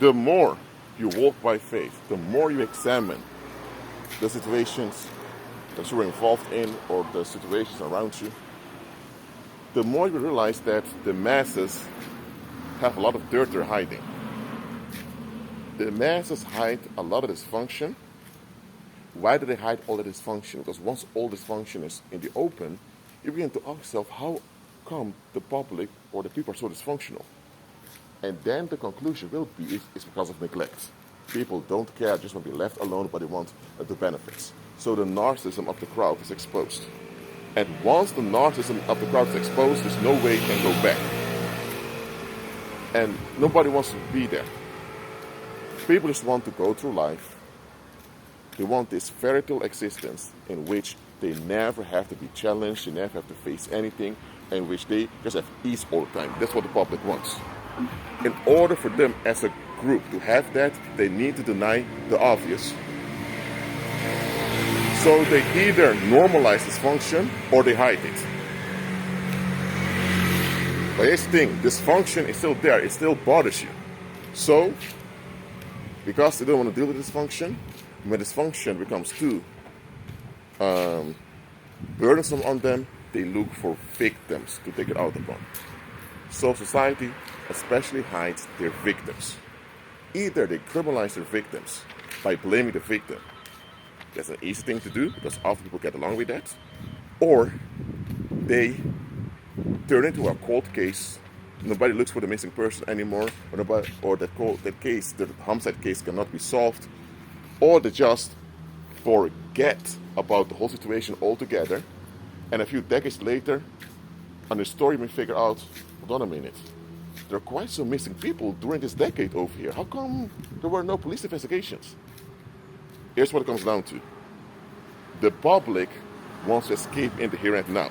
The more you walk by faith, the more you examine the situations that you were involved in or the situations around you, the more you realize that the masses have a lot of dirt they're hiding. The masses hide a lot of dysfunction. Why do they hide all the dysfunction? Because once all dysfunction is in the open, you begin to ask yourself, how come the public or the people are so dysfunctional? And then the conclusion will be it's because of neglect. People don't care, just want to be left alone, but they want the benefits. So the narcissism of the crowd is exposed. And once the narcissism of the crowd is exposed, there's no way it can go back. And nobody wants to be there. People just want to go through life. They want this fairy tale existence in which they never have to be challenged, they never have to face anything, in which they just have ease all the time. That's what the public wants. In order for them as a group to have that, they need to deny the obvious. So they either normalize dysfunction or they hide it. But here's the thing, dysfunction is still there, it still bothers you. So, because they don't want to deal with dysfunction, when dysfunction becomes too burdensome on them, they look for victims to take it out upon. So society especially hides their victims. Either they criminalize their victims by blaming the victim. That's an easy thing to do because often people get along with that. Or they turn into a cold case. Nobody looks for the missing person anymore, or that case, the homicide case cannot be solved. Or they just forget about the whole situation altogether, and a few decades later, on the story we figure out, hold on a minute, there are quite some missing people during this decade over here. How come there were no police investigations? Here's what it comes down to. The public wants to escape in the here and now.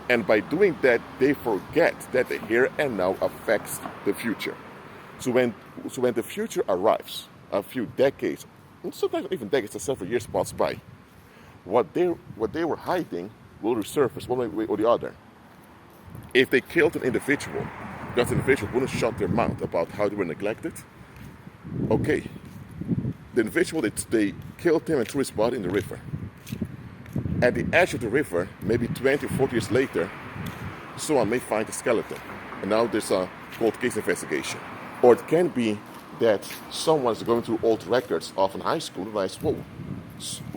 And by doing that, they forget that the here and now affects the future. So when the future arrives, a few decades, and sometimes even decades, or several years pass by, what they were hiding will resurface one way or the other. If they killed an individual, that individual wouldn't shut their mouth about how they were neglected. Okay, the individual, they killed him and threw his body in the river. At the edge of the river, maybe 20 or 40 years later, someone may find a skeleton. And now there's a cold case investigation. Or it can be that someone is going through old records of a high school and realizes, whoa,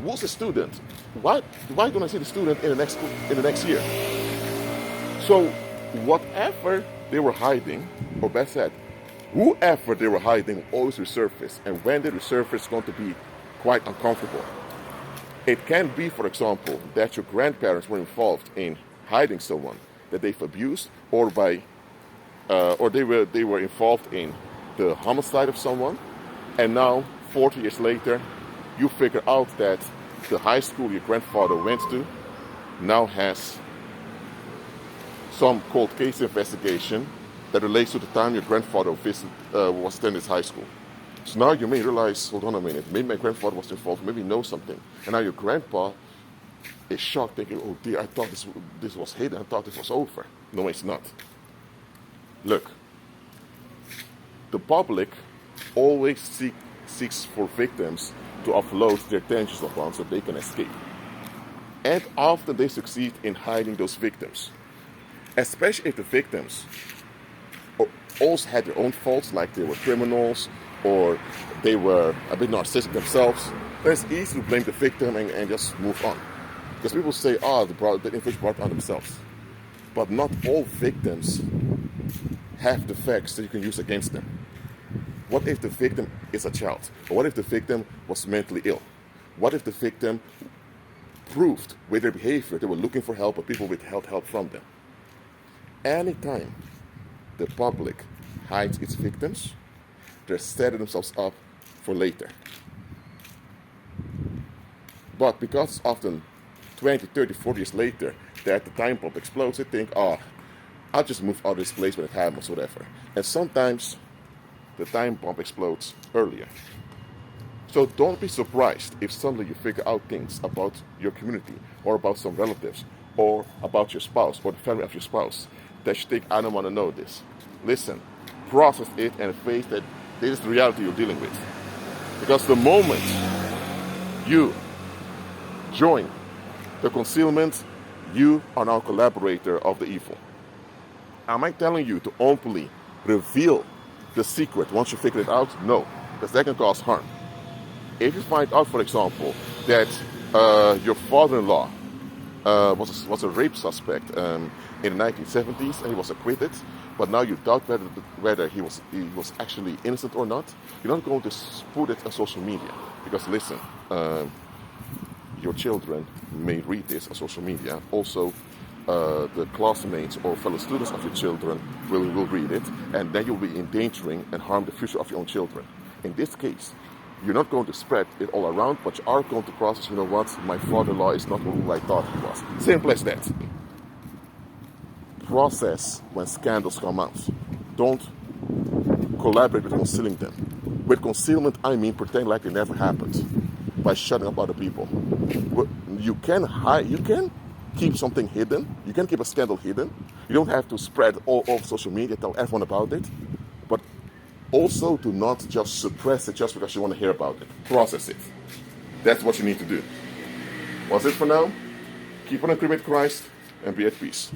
who's the student? Why don't I see the student in the next year? So whatever they were hiding, or best said, whoever they were hiding always resurface. And when they resurface, it's going to be quite uncomfortable. It can be, for example, that your grandparents were involved in hiding someone that they've abused, or they were involved in the homicide of someone, and now 40 years later, you figure out that the high school your grandfather went to now has some cold case investigation that relates to the time your grandfather was attending this high school. So now you may realize, hold on a minute, maybe my grandfather was involved, maybe he knows something. And now your grandpa is shocked, thinking, oh dear, I thought this was hidden, I thought this was over. No, it's not. Look, the public always seeks for victims to offload their tensions upon so they can escape. And often they succeed in hiding those victims. Especially if the victims also had their own faults, like they were criminals, or they were a bit narcissistic themselves, then it's easy to blame the victim and just move on. Because people say, the individual brought it on themselves. But not all victims have the facts that you can use against them. What if the victim is a child? Or what if the victim was mentally ill? What if the victim proved with their behavior they were looking for help, but people withheld help from them? Anytime the public hides its victims, they're setting themselves up for later. But because it's often 20, 30, 40 years later that the time bomb explodes, they think, I'll just move out of this place when it happens, whatever. And sometimes the time bomb explodes earlier. So don't be surprised if suddenly you figure out things about your community, or about some relatives, or about your spouse, or the family of your spouse, that you think, I don't want to know this. Listen, process it and face that This is the reality you're dealing with. Because the moment you join the concealment, you are now collaborator of the evil. Am I telling you to openly reveal the secret once you figure it out? No, because that can cause harm. If you find out, for example, that your father-in-law was a rape suspect in the 1970s and he was acquitted, but now you doubt whether he was actually innocent or not, you're not going to put it on social media. Because listen, your children may read this on social media. Also, the classmates or fellow students of your children will read it, and then you'll be endangering and harm the future of your own children. In this case, you're not going to spread it all around, but you are going to process, you know what, my father-in-law is not who I thought he was. Simple as that. Process when scandals come out. Don't collaborate with concealing them. With concealment, I mean pretend like it never happened by shutting up other people. You can hide, you can keep something hidden. You can keep a scandal hidden. You don't have to spread all over social media, tell everyone about it. But also do not just suppress it just because you want to hear about it. Process it. That's what you need to do. That's it for now. Keep on agreeing with Christ and be at peace.